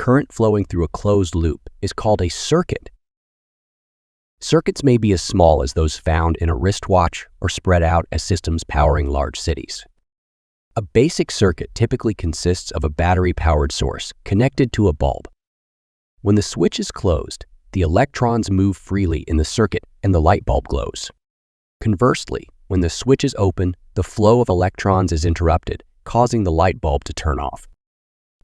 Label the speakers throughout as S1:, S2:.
S1: current flowing through a closed loop is called a circuit. Circuits may be as small as those found in a wristwatch or spread out as systems powering large cities. A basic circuit typically consists of a battery-powered source connected to a bulb. When the switch is closed, the electrons move freely in the circuit and the light bulb glows. Conversely, when the switch is open, the flow of electrons is interrupted, causing the light bulb to turn off.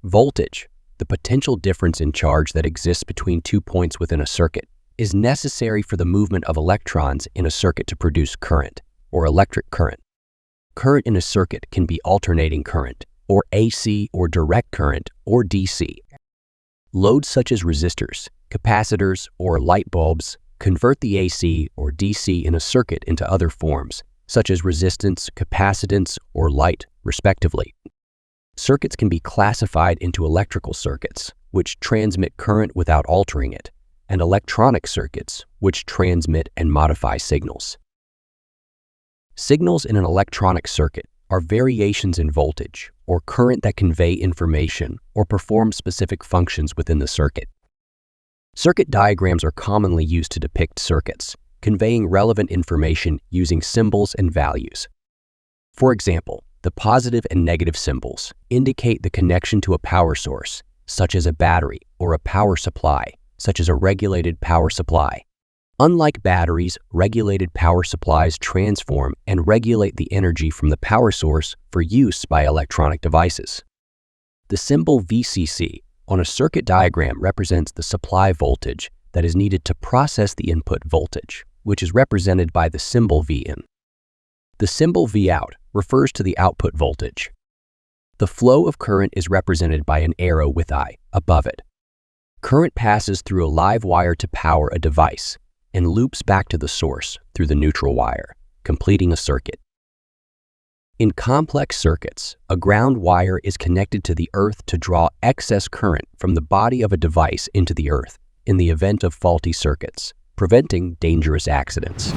S1: Voltage, the potential difference in charge that exists between 2 points within a circuit, is necessary for the movement of electrons in a circuit to produce current, or electric current. Current in a circuit can be alternating current, or AC, or direct current, or DC. Loads such as resistors, capacitors, or light bulbs convert the AC or DC in a circuit into other forms, such as resistance, capacitance, or light, respectively. Circuits can be classified into electrical circuits, which transmit current without altering it, and electronic circuits, which transmit and modify signals. Signals in an electronic circuit are variations in voltage or current that convey information or perform specific functions within the circuit. Circuit diagrams are commonly used to depict circuits, conveying relevant information using symbols and values. For example, the positive and negative symbols indicate the connection to a power source, such as a battery, or a power supply, such as a regulated power supply. Unlike batteries, regulated power supplies transform and regulate the energy from the power source for use by electronic devices. The symbol VCC on a circuit diagram represents the supply voltage that is needed to process the input voltage, which is represented by the symbol Vin. The symbol Vout refers to the output voltage. The flow of current is represented by an arrow with I above it. Current passes through a live wire to power a device and loops back to the source through the neutral wire, completing a circuit. In complex circuits, a ground wire is connected to the earth to draw excess current from the body of a device into the earth in the event of faulty circuits, preventing dangerous accidents.